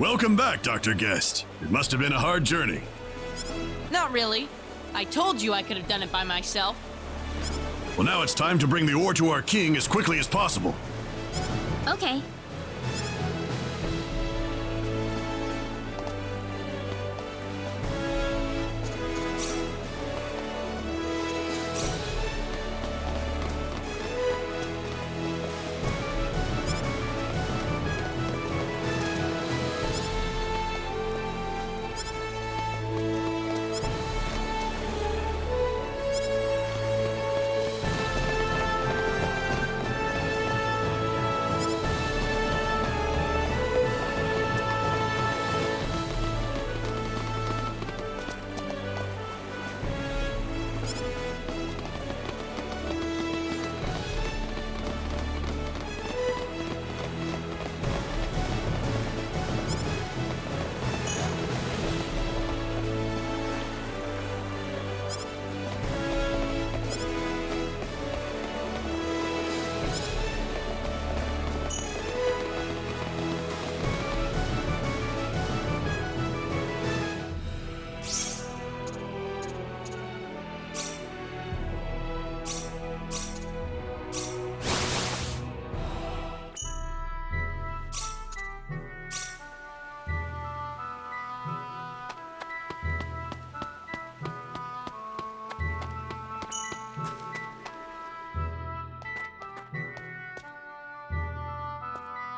Welcome back, Dr. Guest. It must have been a hard journey. Not really. I told you I could have done it by myself. Well, now it's time to bring the ore to our king as quickly as possible. Okay.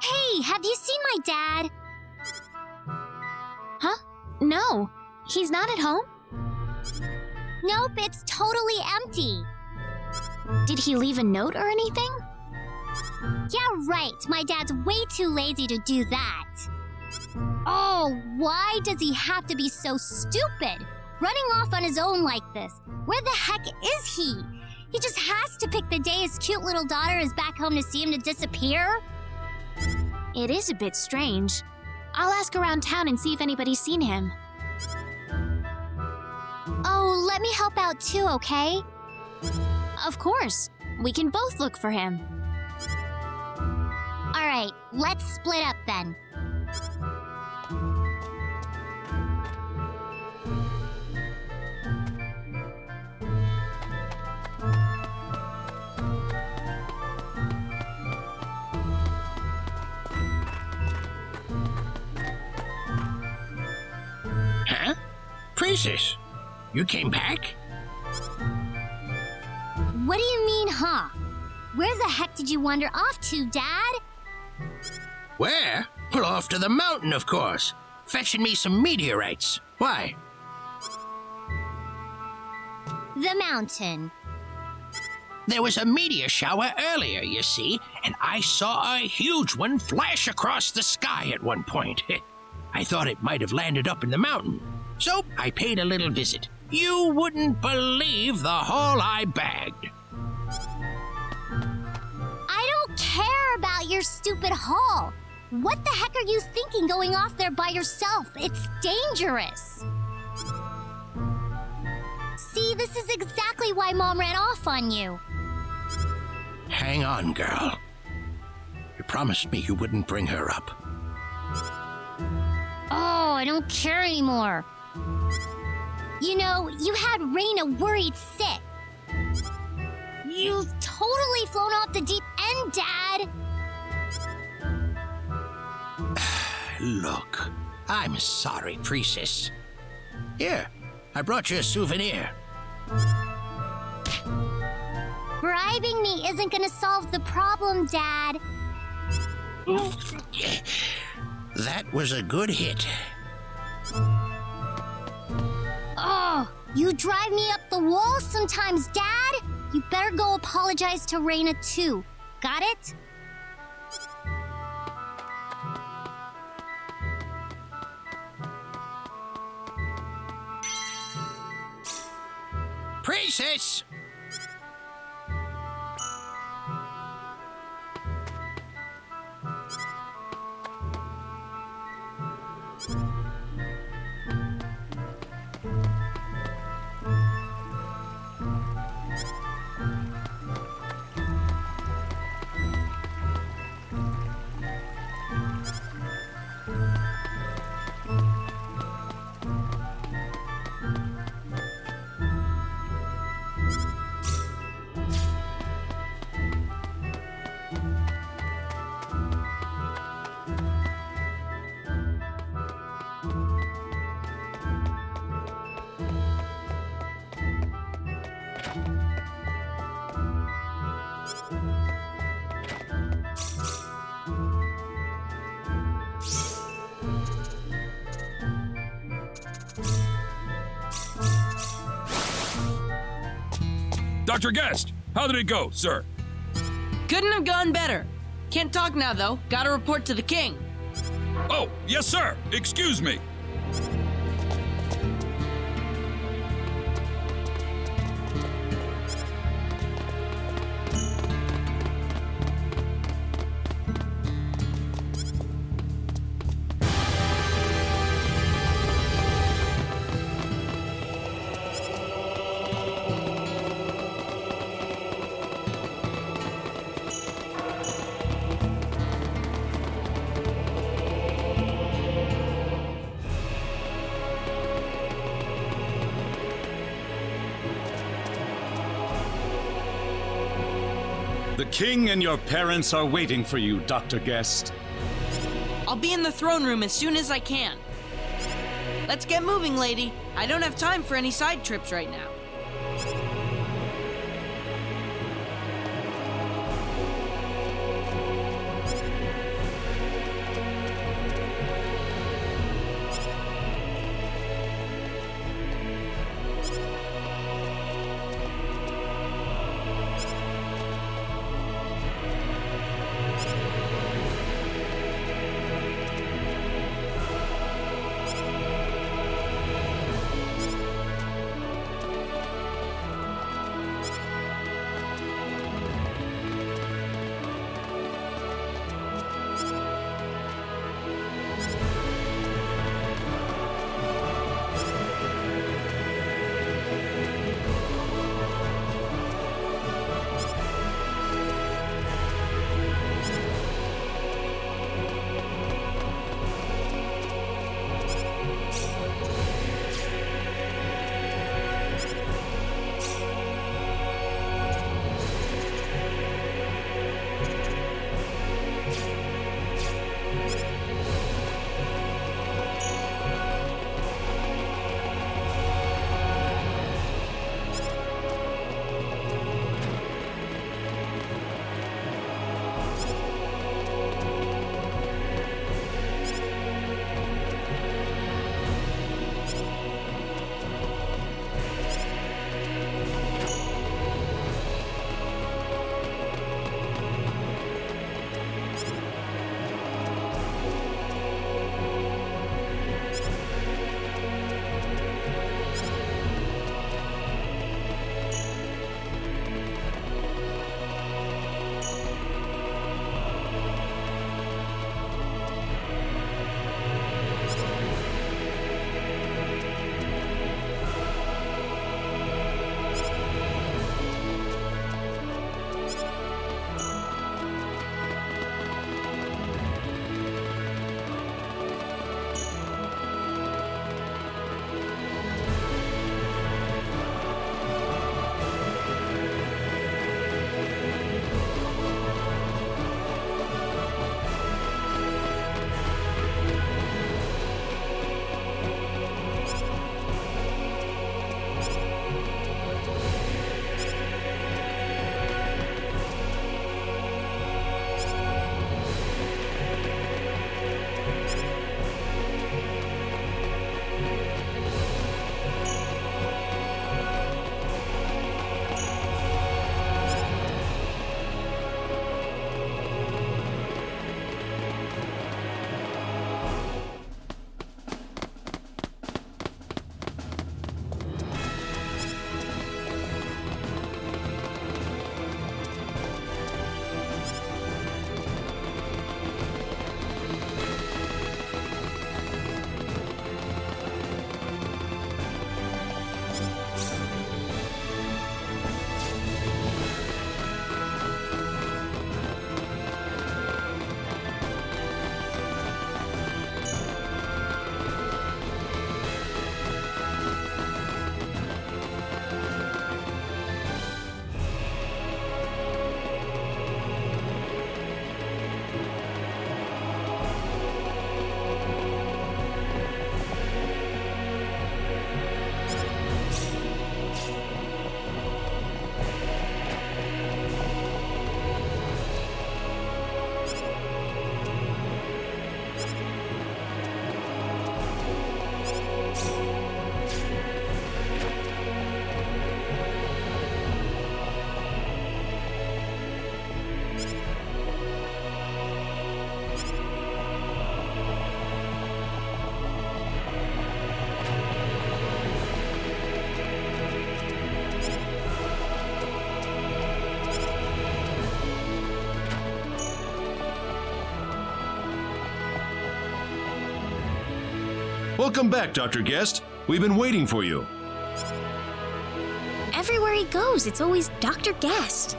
Hey, have you seen my dad? Huh? No, he's not at home. Nope, it's totally empty. Did he leave a note or anything? Yeah, right. My dad's way too lazy to do that. Oh, why does he have to be so stupid? Running off on his own like this. Where the heck is he? He just has to pick the day his cute little daughter is back home to see him to disappear? It is a bit strange. I'll ask around town and see if anybody's seen him. Oh, let me help out too, okay? Of course. We can both look for him. All right, let's split up then. Huh? Precis, you came back? What do you mean, huh? Where the heck did you wander off to, Dad? Where? Well, off to the mountain, of course. Fetching me some meteorites. Why? The mountain. There was a meteor shower earlier, you see, and I saw a huge one flash across the sky at one point. I thought it might have landed up in the mountain, so I paid a little visit. You wouldn't believe the haul I bagged. I don't care about your stupid haul. What the heck are you thinking going off there by yourself? It's dangerous. See, this is exactly why Mom ran off on you. Hang on, girl. You promised me you wouldn't bring her up. Oh, I don't care anymore. You know, you had Rena worried sick. You've totally flown off the deep end, Dad. Look, I'm sorry, Precis. Here, I brought you a souvenir. Bribing me isn't gonna solve the problem, Dad. That was a good hit. Oh, you drive me up the wall sometimes, Dad. You better go apologize to Rena, too. Got it? Precis! Dr. Guest, how did it go, sir? Couldn't have gone better. Can't talk now, though. Gotta report to the king. Oh, yes, sir. Excuse me. The king and your parents are waiting for you, Dr. Guest. I'll be in the throne room as soon as I can. Let's get moving, lady. I don't have time for any side trips right now. Welcome back, Dr. Guest. We've been waiting for you. Everywhere he goes, it's always Dr. Guest.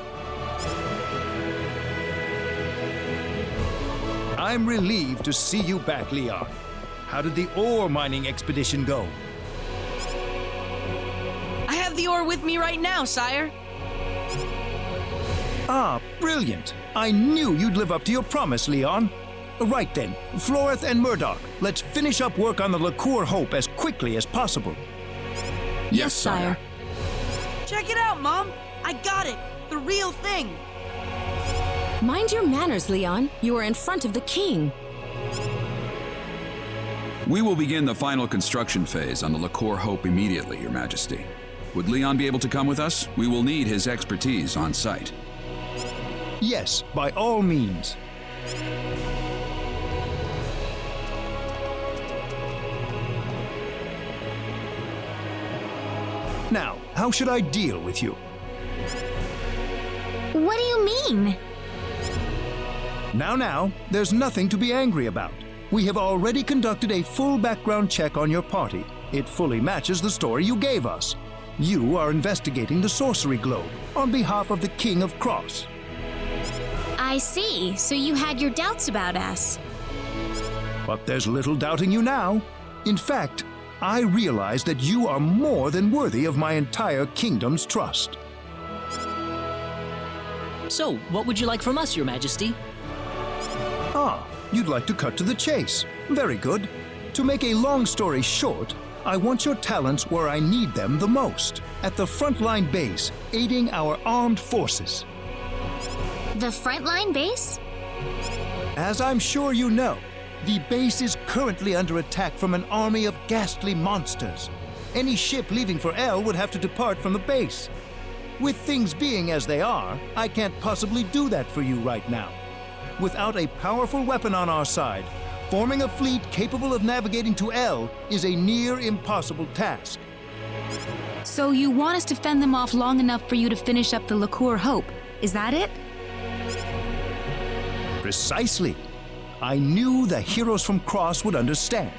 I'm relieved to see you back, Leon. How did the ore mining expedition go? I have the ore with me right now, sire. Ah, brilliant. I knew you'd live up to your promise, Leon. Right then, Floreth and Murdoch, let's finish up work on the Lacuer Hope as quickly as possible. Yes, sire. Check it out, Mom. I got it. The real thing. Mind your manners, Leon. You are in front of the king. We will begin the final construction phase on the Lacuer Hope immediately, Your Majesty. Would Leon be able to come with us? We will need his expertise on site. Yes, by all means. Now, how should I deal with you? What do you mean? Now, there's nothing to be angry about. We have already conducted a full background check on your party. It fully matches the story you gave us. You are investigating the sorcery globe on behalf of the King of Cross. I see. So you had your doubts about us. But there's little doubting you now. In fact, I realize that you are more than worthy of my entire kingdom's trust. So, what would you like from us, Your Majesty? Ah, you'd like to cut to the chase. Very good. To make a long story short, I want your talents where I need them the most, at the frontline base, aiding our armed forces. The frontline base? As I'm sure you know, the base is currently under attack from an army of ghastly monsters. Any ship leaving for El would have to depart from the base. With things being as they are, I can't possibly do that for you right now. Without a powerful weapon on our side, forming a fleet capable of navigating to El is a near impossible task. So you want us to fend them off long enough for you to finish up the Lacuer Hope. Is that it? Precisely. I knew the heroes from Cross would understand.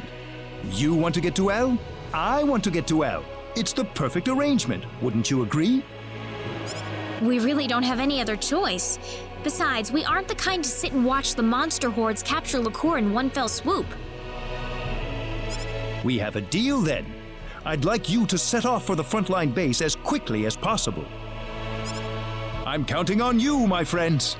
You want to get to El? I want to get to El. It's the perfect arrangement, wouldn't you agree? We really don't have any other choice. Besides, we aren't the kind to sit and watch the monster hordes capture Lacuer in one fell swoop. We have a deal then. I'd like you to set off for the frontline base as quickly as possible. I'm counting on you, my friends.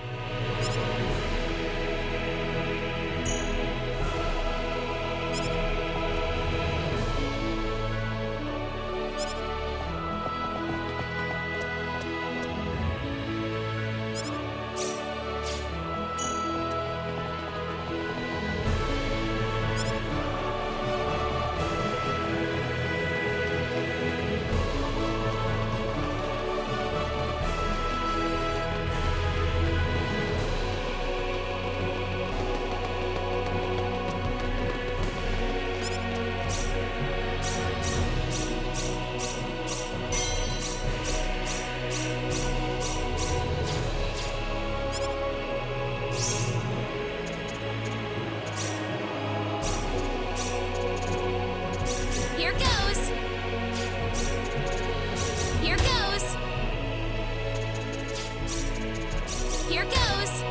Here goes. Here goes. Here goes.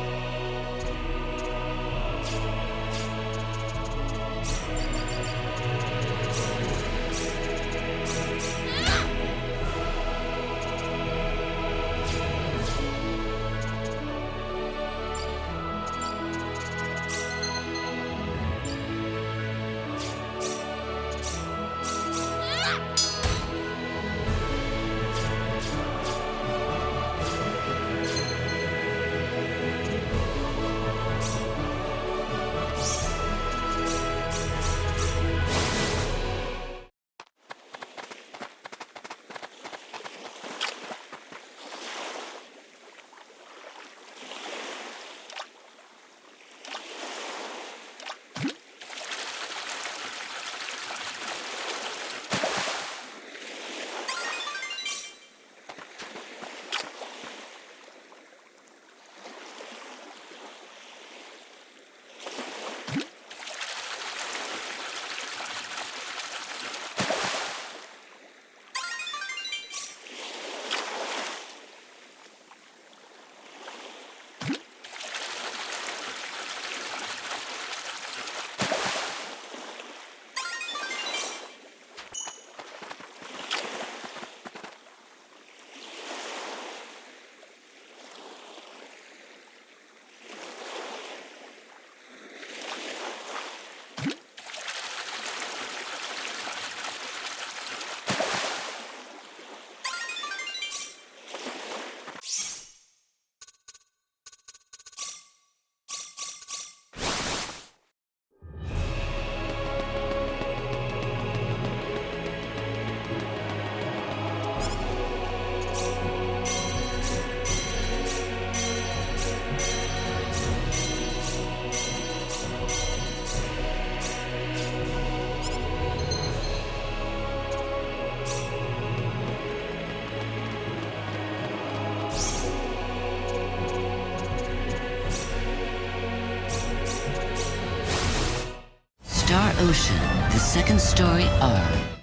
ocean, the second story R.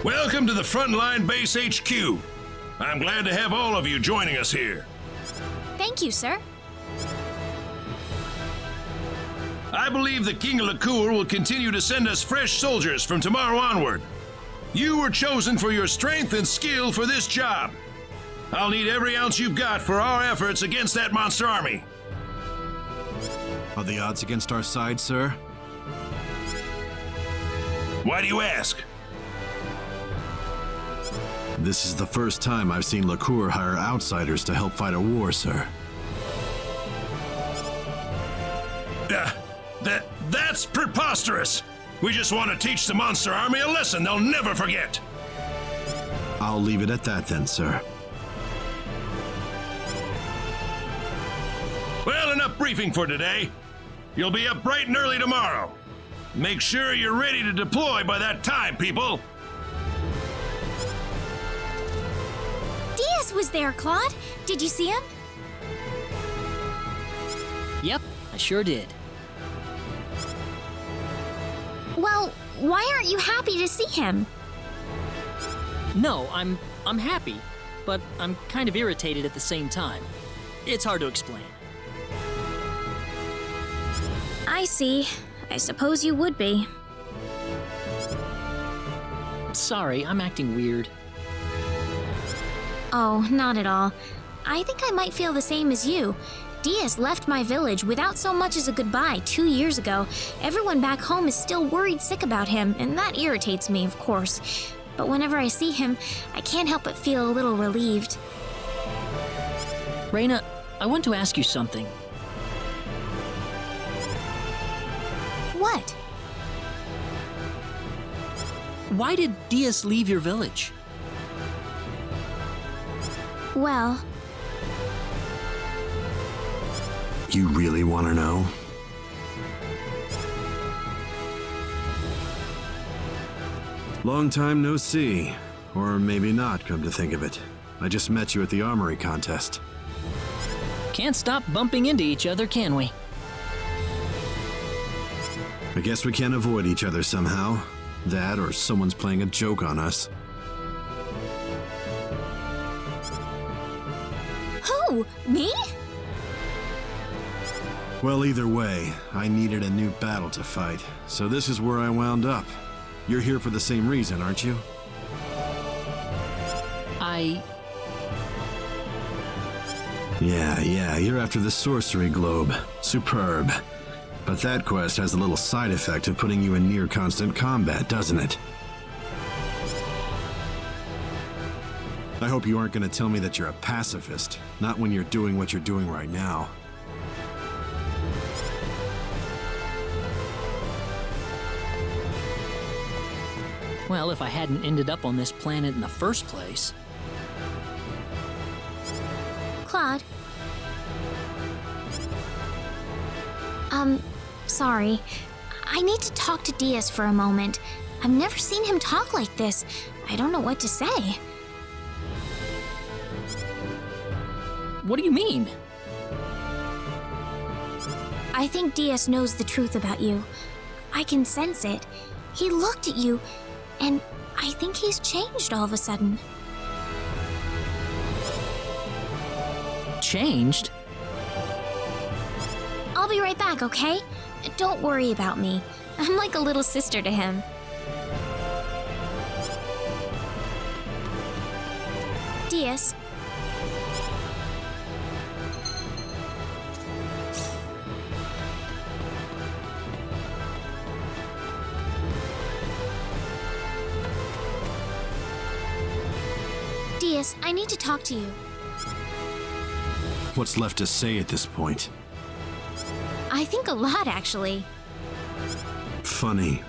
Welcome to the Frontline Base HQ. I'm glad to have all of you joining us here. Thank you, sir. I believe the King of Lacuer will continue to send us fresh soldiers from tomorrow onward. You were chosen for your strength and skill for this job. I'll need every ounce you've got for our efforts against that monster army. Are the odds against our side, sir? Why do you ask? This is the first time I've seen Lacuer hire outsiders to help fight a war, sir. That's preposterous! We just want to teach the monster army a lesson they'll never forget! I'll leave it at that then, sir. Well, enough briefing for today. You'll be up bright and early tomorrow. Make sure you're ready to deploy by that time, people! Diaz was there, Claude. Did you see him? Yep, I sure did. Well, why aren't you happy to see him? No, I'm happy, but I'm kind of irritated at the same time. It's hard to explain. I see. I suppose you would be. Sorry, I'm acting weird. Oh, not at all. I think I might feel the same as you. Diaz left my village without so much as a goodbye 2 years ago. Everyone back home is still worried sick about him, and that irritates me, of course. But whenever I see him, I can't help but feel a little relieved. Rena, I want to ask you something. What? Why did Diaz leave your village? Well... You really want to know? Long time no see. Or maybe not, come to think of it. I just met you at the armory contest. Can't stop bumping into each other, can we? I guess we can't avoid each other somehow. That or someone's playing a joke on us. Who? Me? Well, either way, I needed a new battle to fight, so this is where I wound up. You're here for the same reason, aren't you? Yeah, you're after the sorcery globe. Superb. But that quest has a little side effect of putting you in near constant combat, doesn't it? I hope you aren't going to tell me that you're a pacifist, not when you're doing what you're doing right now. Well, if I hadn't ended up on this planet in the first place. Claude? Sorry. I need to talk to Diaz for a moment. I've never seen him talk like this. I don't know what to say. What do you mean? I think Diaz knows the truth about you. I can sense it. He looked at you, and I think he's changed all of a sudden. Changed? I'll be right back, okay? Don't worry about me. I'm like a little sister to him. Diaz. Diaz, I need to talk to you. What's left to say at this point? I think a lot, actually. Funny.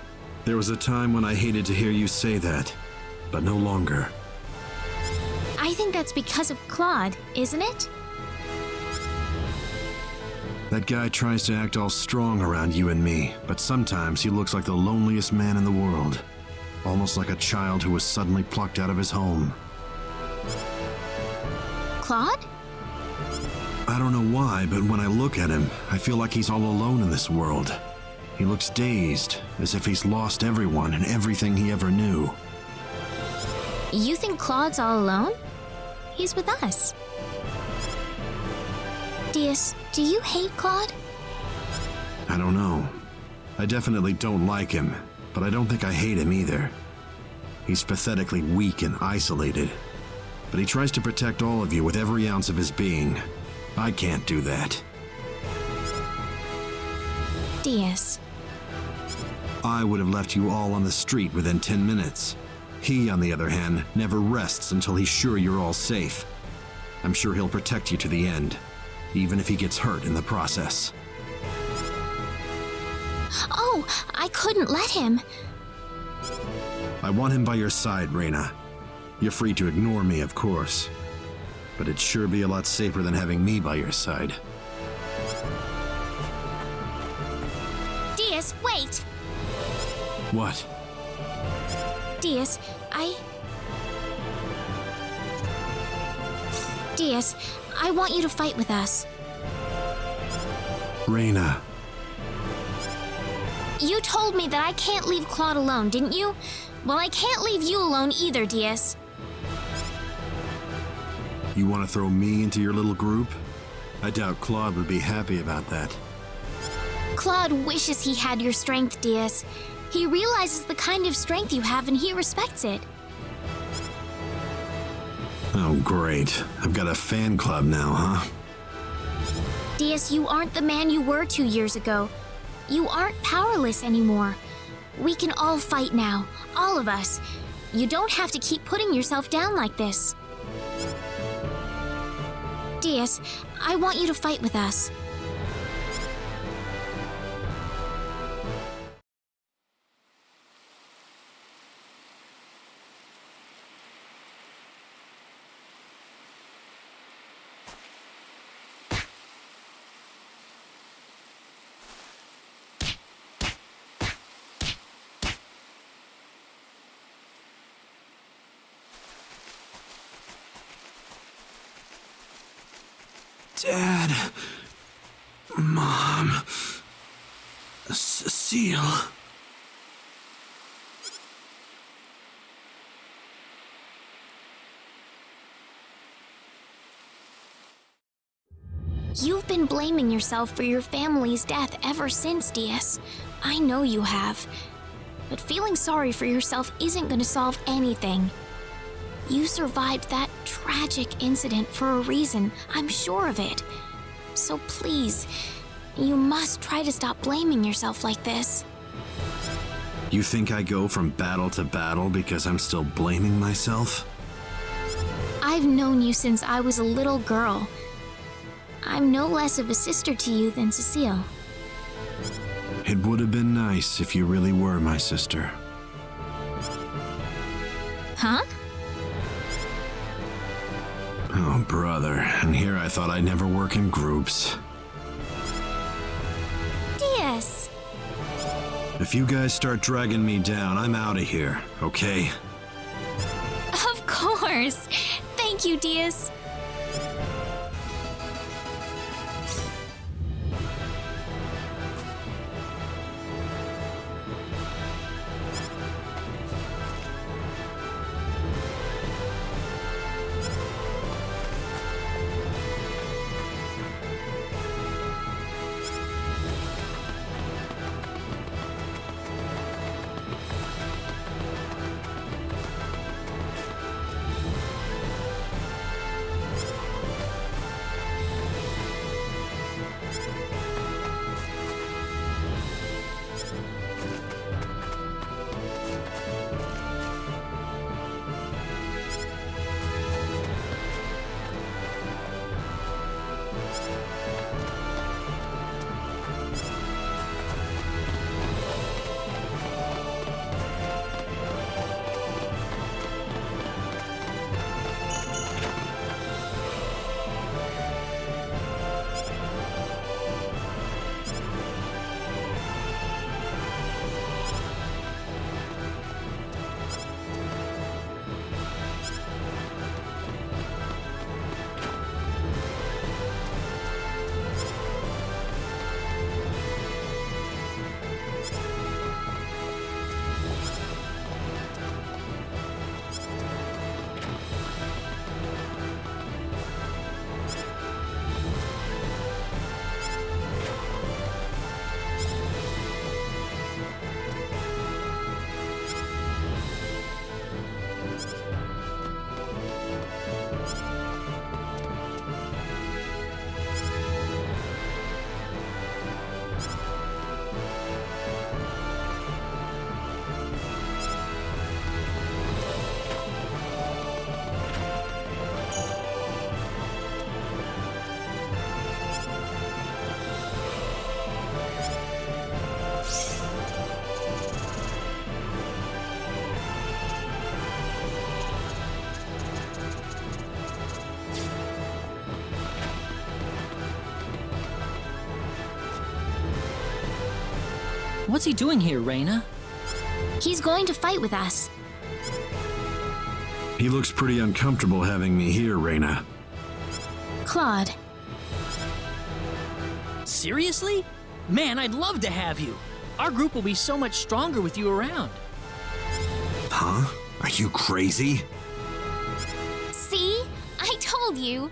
There was a time when I hated to hear you say that, but no longer. I think that's because of Claude, isn't it? That guy tries to act all strong around you and me, but sometimes he looks like the loneliest man in the world. Almost like a child who was suddenly plucked out of his home. Claude? I don't know why, but when I look at him, I feel like he's all alone in this world. He looks dazed, as if he's lost everyone and everything he ever knew. You think Claude's all alone? He's with us. Diaz, do you hate Claude? I don't know. I definitely don't like him, but I don't think I hate him either. He's pathetically weak and isolated, but he tries to protect all of you with every ounce of his being. I can't do that. Diaz. I would have left you all on the street within 10 minutes. He, on the other hand, never rests until he's sure you're all safe. I'm sure he'll protect you to the end, even if he gets hurt in the process. Oh, I couldn't let him. I want him by your side, Rena. You're free to ignore me, of course. But it'd sure be a lot safer than having me by your side. Diaz, wait! What? Diaz, Diaz, I want you to fight with us. Rena. You told me that I can't leave Claude alone, didn't you? Well, I can't leave you alone either, Diaz. You want to throw me into your little group? I doubt Claude would be happy about that. Claude wishes he had your strength, Diaz. He realizes the kind of strength you have and he respects it. Oh, great. I've got a fan club now, huh? Diaz, you aren't the man you were 2 years ago. You aren't powerless anymore. We can all fight now, all of us. You don't have to keep putting yourself down like this. Diaz, I want you to fight with us. Dad. Mom. Cecile. You've been blaming yourself for your family's death ever since, Diaz. I know you have. But feeling sorry for yourself isn't going to solve anything. You survived that tragic incident for a reason, I'm sure of it. So please, you must try to stop blaming yourself like this. You think I go from battle to battle because I'm still blaming myself? I've known you since I was a little girl. I'm no less of a sister to you than Cecile. It would have been nice if you really were my sister. Huh? Oh, brother, and here I thought I'd never work in groups. Diaz! If you guys start dragging me down, I'm out of here, okay? Of course! Thank you, Diaz. What's he doing here, Rena? He's going to fight with us. He looks pretty uncomfortable having me here, Rena. Claude. Seriously? Man, I'd love to have you. Our group will be so much stronger with you around. Huh? Are you crazy? See? I told you.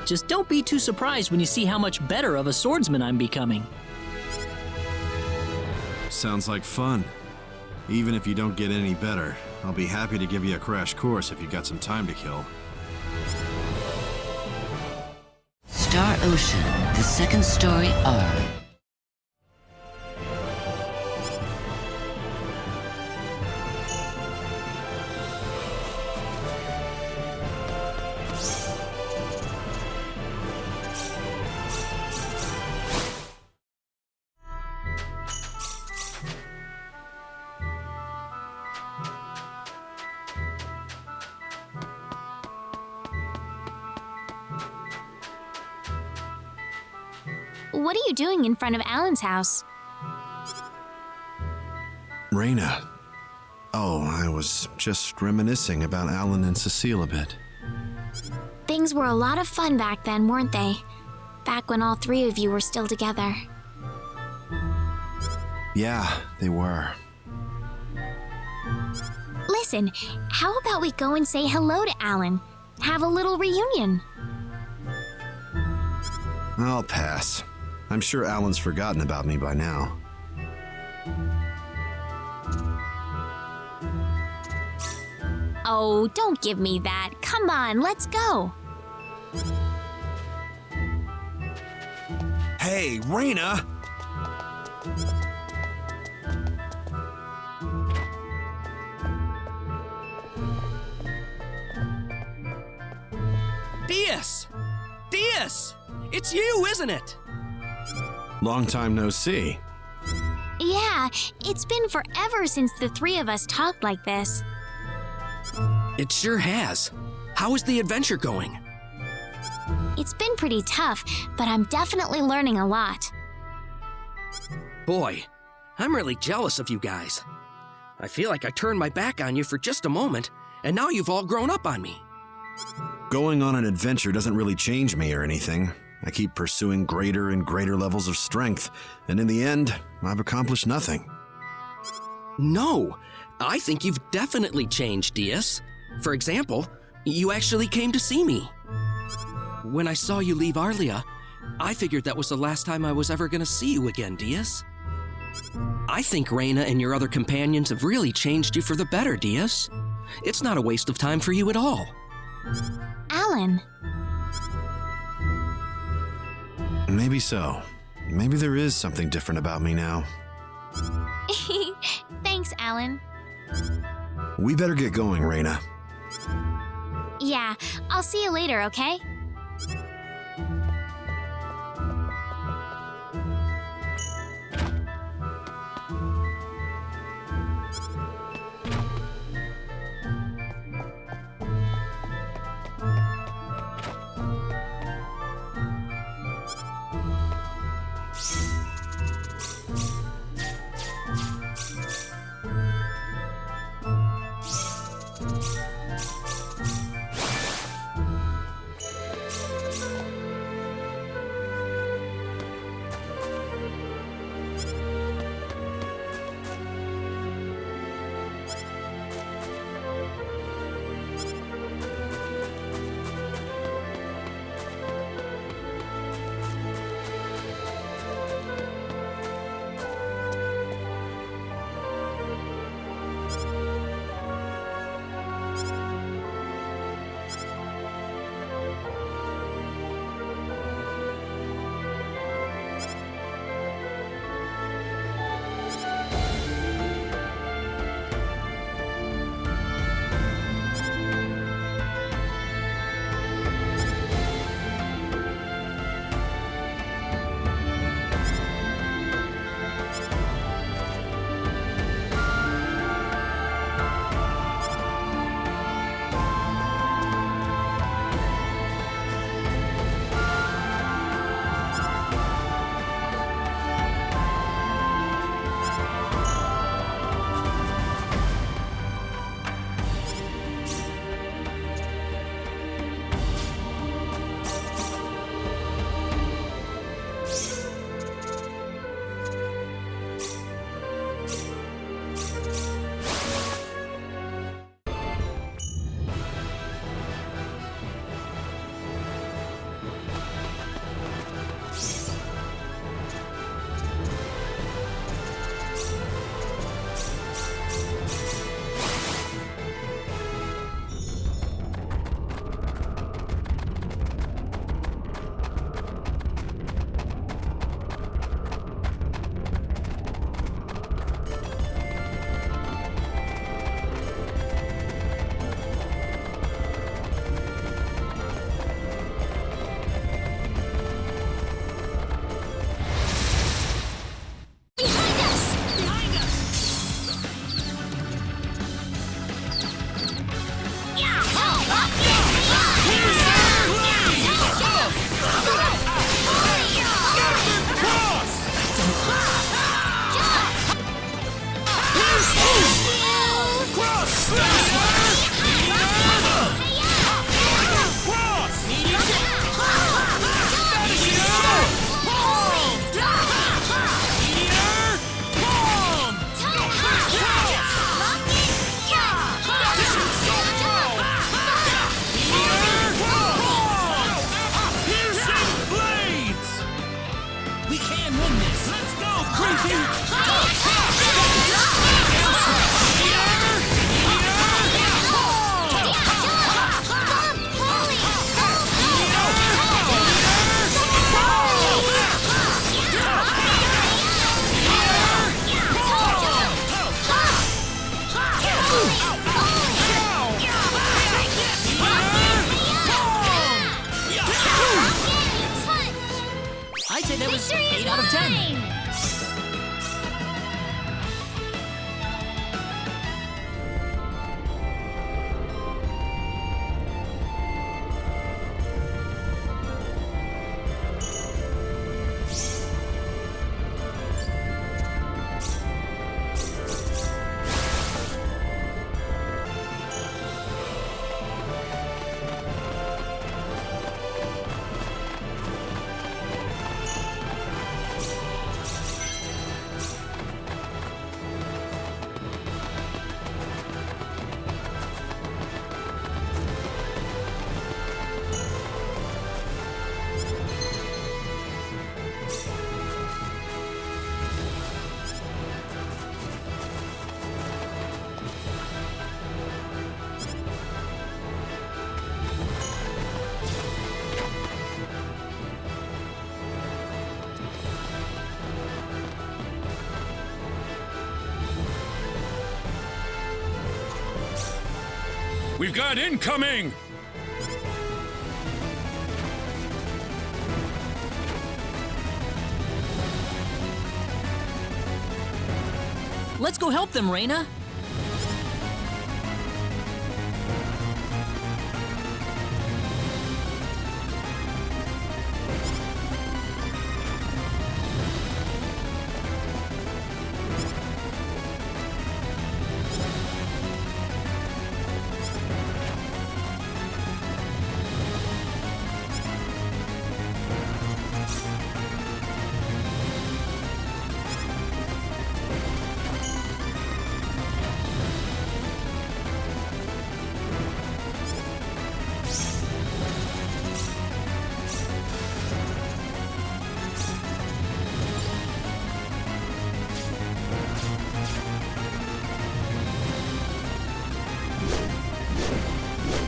Just don't be too surprised when you see how much better of a swordsman I'm becoming. Sounds like fun. Even if you don't get any better, I'll be happy to give you a crash course if you got some time to kill. Star Ocean, the second story R. What are you doing in front of Alan's house? Rena. Oh, I was just reminiscing about Alan and Cecile a bit. Things were a lot of fun back then, weren't they? Back when all three of you were still together. Yeah, they were. Listen, how about we go and say hello to Alan? Have a little reunion. I'll pass. I'm sure Alan's forgotten about me by now. Oh, don't give me that. Come on, let's go. Hey, Rena! Diaz! Diaz! It's you, isn't it? Long time no see. Yeah, it's been forever since the three of us talked like this. It sure has. How is the adventure going? It's been pretty tough, but I'm definitely learning a lot. Boy, I'm really jealous of you guys. I feel like I turned my back on you for just a moment, and now you've all grown up on me. Going on an adventure doesn't really change me or anything. I keep pursuing greater and greater levels of strength, and in the end, I've accomplished nothing. No, I think you've definitely changed, Diaz. For example, you actually came to see me. When I saw you leave Arlia, I figured that was the last time I was ever going to see you again, Diaz. I think Rena and your other companions have really changed you for the better, Diaz. It's not a waste of time for you at all. Alan. Maybe so. Maybe there is something different about me now. Thanks, Alan. We better get going, Rena. Yeah, I'll see you later, okay? I'd say that was Victory is 8 out of 10. mine! We've got incoming! Let's go help them, Rena.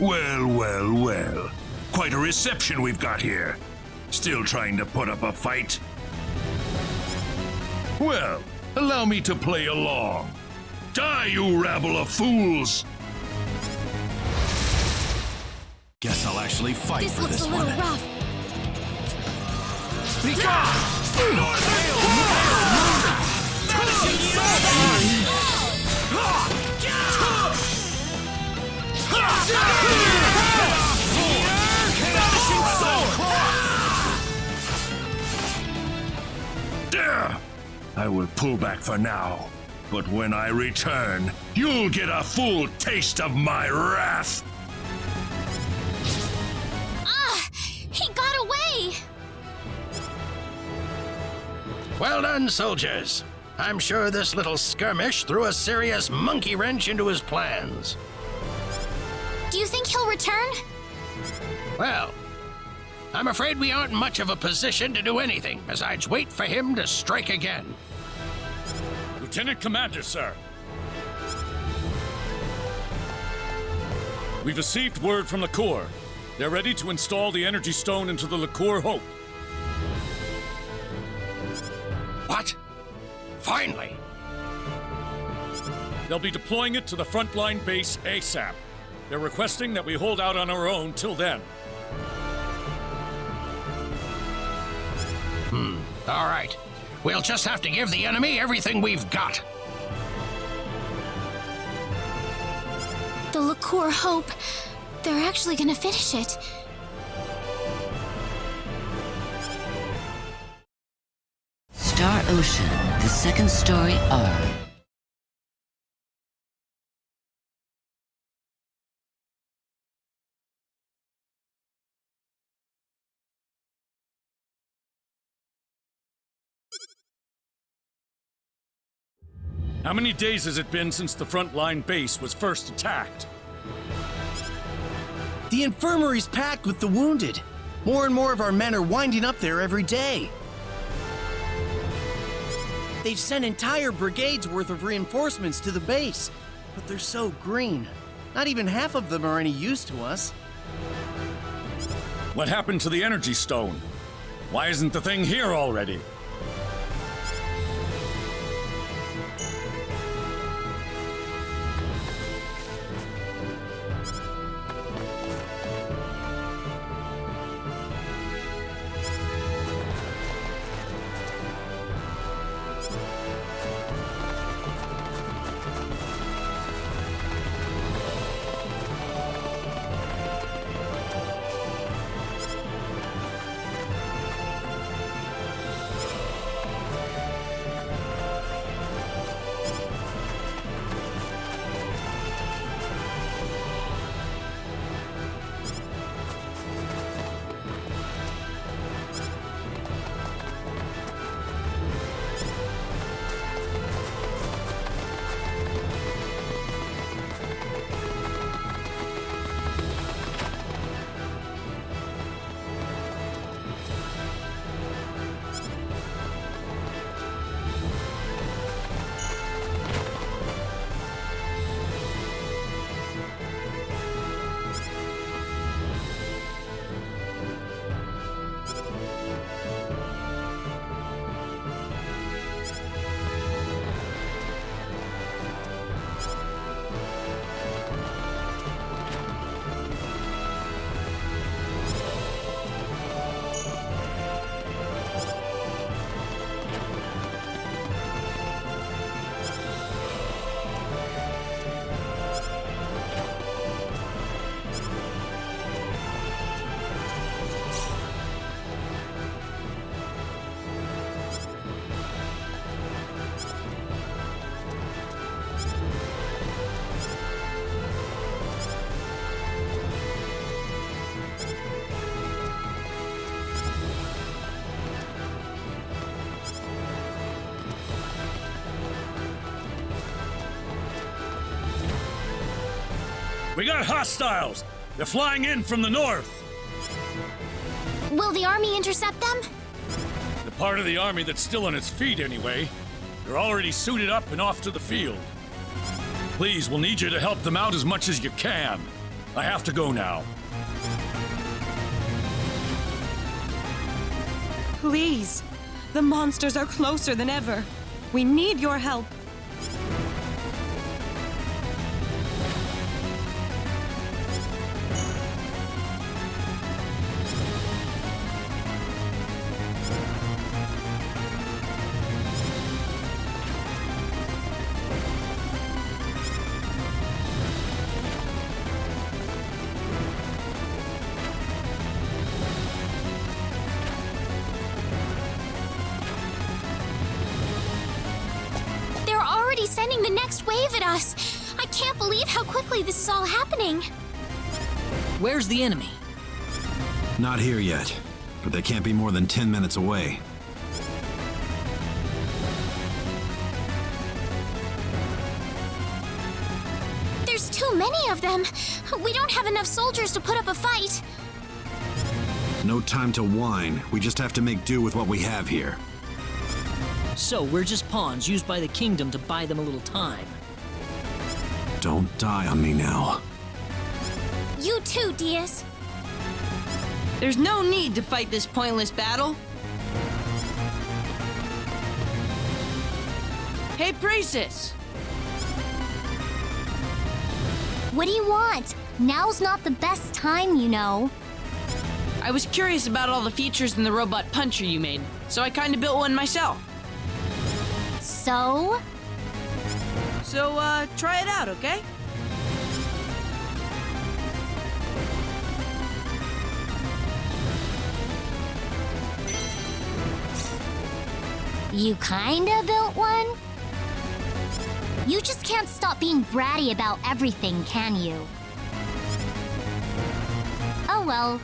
Well, well, well. Quite a reception we've got here. Still trying to put up a fight? Well, allow me to play along. Die, you rabble of fools! Guess I'll actually fight This for looks this a little one. rough. There! I will pull back for now, but when I return, you'll get a full taste of my wrath! Ah! He got away! Well done, soldiers. I'm sure this little skirmish threw a serious monkey wrench into his plans. Do you think he'll return? Well, I'm afraid we aren't much of a position to do anything besides wait for him to strike again. Lieutenant Commander, sir. We've received word from Lacuer. They're ready to install the energy stone into the Lacuer Hope. What? Finally! They'll be deploying it to the frontline base ASAP. They're requesting that we hold out on our own till then. All right. We'll just have to give the enemy everything we've got. The Lacuer Hope. They're actually gonna finish it. Star Ocean, the second story R. How many days has it been since the frontline base was first attacked? The infirmary's packed with the wounded. More and more of our men are winding up there every day. They've sent entire brigades worth of reinforcements to the base, but they're so green. Not even half of them are any use to us. What happened to the energy stone? Why isn't the thing here already? We got hostiles! They're flying in from the north! Will the army intercept them? The part of the army that's still on its feet, anyway. They're already suited up and off to the field. Please, we'll need you to help them out as much as you can. I have to go now. Please. The monsters are closer than ever. We need your help. Sending the next wave at us. I can't believe how quickly this is all happening. Where's the enemy? Not here yet, but they can't be more than 10 minutes away. There's too many of them. We don't have enough soldiers to put up a fight. No time to whine. We just have to make do with what we have here. So we're just pawns used by the kingdom to buy them a little time. Don't die on me now. You too, Diaz. There's no need to fight this pointless battle. Hey, Precis! What do you want? Now's not the best time, you know. I was curious about all the features in the robot puncher you made, so I kinda built one myself. So, try it out, okay? you kinda built one? You just can't stop being bratty about everything, can you? Oh well.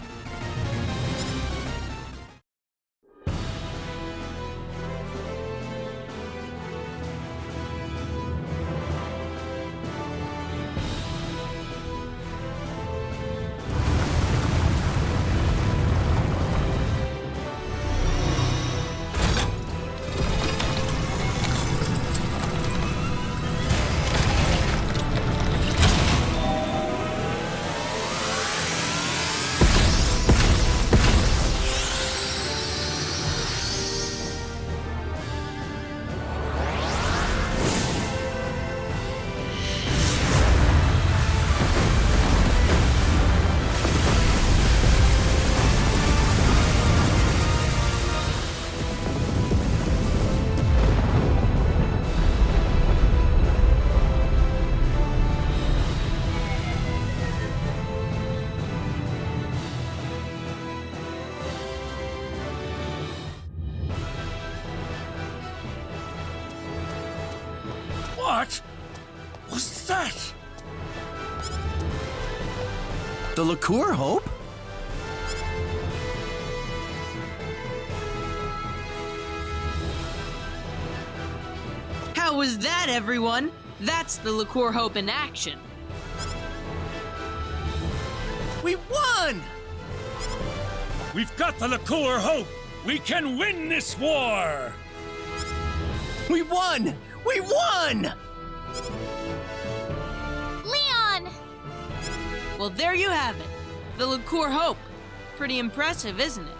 What was that? The Lacuer Hope? How was that, everyone? That's the Lacuer Hope in action. We won! We've got the Lacuer Hope! We can win this war! We won! We won! Leon! Well, there you have it. The Lacuer Hope. Pretty impressive, isn't it?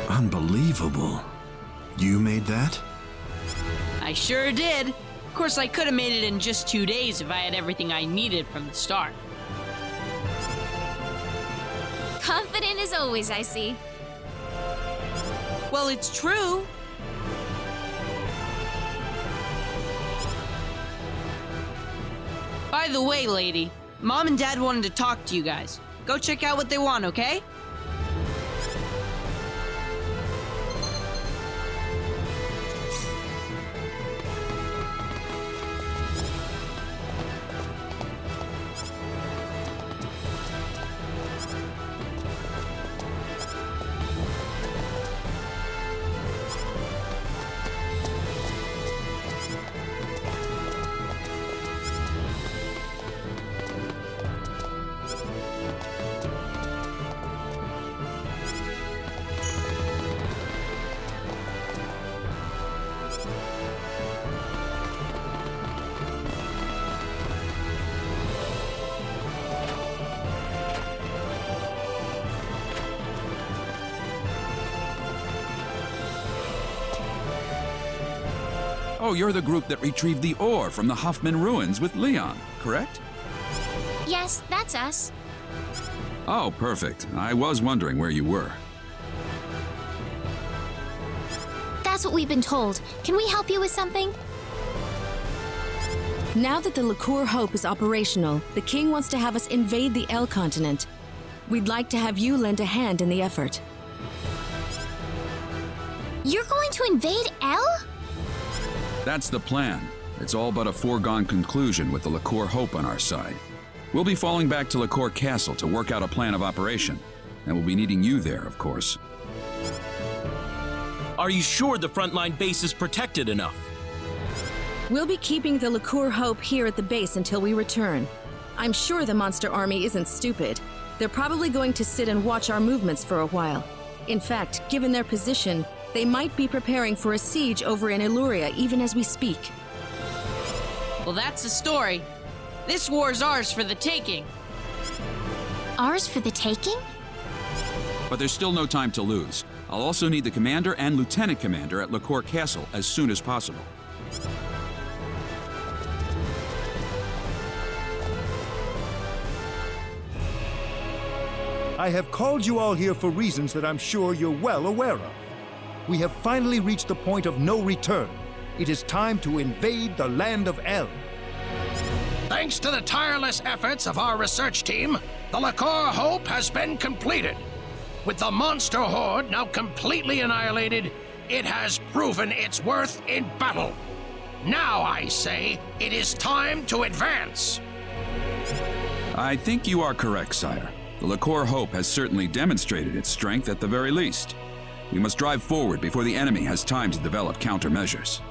Unbelievable. You made that? I sure did. Of course, I could have made it in just 2 days if I had everything I needed from the start. Confident as always, I see. Well, it's true. By the way, lady, Mom and Dad wanted to talk to you guys. Go check out what they want, okay? Oh, you're the group that retrieved the ore from the Hoffman ruins with Leon, correct? Yes, that's us. Oh, perfect. I was wondering where you were. That's what we've been told. Can we help you with something? Now that the Lacuer Hope is operational, the king wants to have us invade the El continent. We'd like to have you lend a hand in the effort. You're going to invade El? That's the plan. It's all but a foregone conclusion with the Lacuer Hope on our side. We'll be falling back to Lacuer Castle to work out a plan of operation, and we'll be needing you there, of course. Are you sure the frontline base is protected enough? We'll be keeping the Lacuer Hope here at the base until we return. I'm sure the monster army isn't stupid. They're probably going to sit and watch our movements for a while. In fact, given their position, they might be preparing for a siege over in Illyria even as we speak. Well, that's the story. This war's ours for the taking. Ours for the taking? But there's still no time to lose. I'll also need the commander and lieutenant commander at Lacuer Castle as soon as possible. I have called you all here for reasons that I'm sure you're well aware of. We have finally reached the point of no return. It is time to invade the land of El. Thanks to the tireless efforts of our research team, the Lacuer Hope has been completed. With the monster horde now completely annihilated, it has proven its worth in battle. Now, I say, it is time to advance. I think you are correct, sire. The Lacuer Hope has certainly demonstrated its strength at the very least. We must drive forward before the enemy has time to develop countermeasures.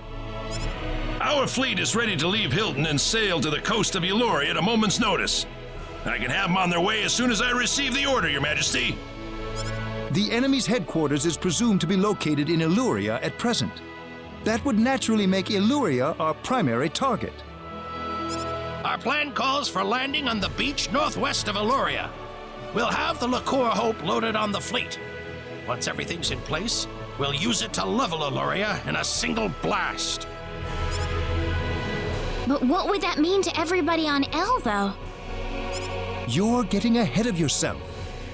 Our fleet is ready to leave Hilton and sail to the coast of Illyria at a moment's notice. I can have them on their way as soon as I receive the order, Your Majesty. The enemy's headquarters is presumed to be located in Illyria at present. That would naturally make Illyria our primary target. Our plan calls for landing on the beach northwest of Illyria. We'll have the Lacuer Hope loaded on the fleet. Once everything's in place, we'll use it to level Illyria in a single blast. But what would that mean to everybody on El, though? You're getting ahead of yourself.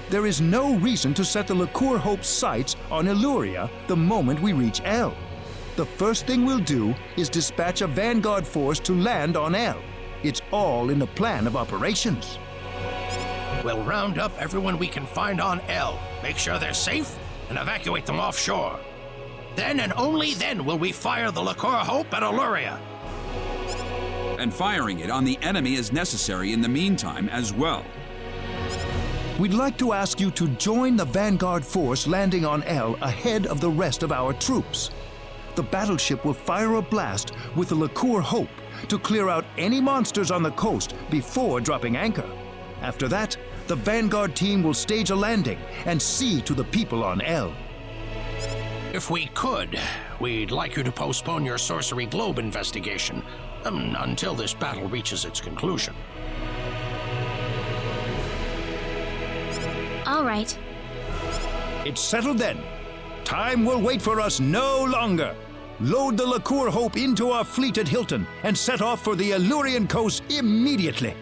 There is no reason to set the Lacuer Hope's sights on Illyria the moment we reach El. The first thing we'll do is dispatch a vanguard force to land on El. It's all in the plan of operations. We'll round up everyone we can find on El, make sure they're safe, and evacuate them offshore. Then and only then will we fire the Lacuer Hope at Illyria. and firing it on the enemy is necessary in the meantime as well. We'd like to ask you to join the Vanguard force landing on El ahead of the rest of our troops. The battleship will fire a blast with the Lacuer Hope to clear out any monsters on the coast before dropping anchor. After that, the Vanguard team will stage a landing and see to the people on El. If we could, we'd like you to postpone your Sorcery Globe investigation until this battle reaches its conclusion. All right. It's settled then. Time will wait for us no longer. Load the Lacuer Hope into our fleet at Hilton and set off for the Illurian coast immediately.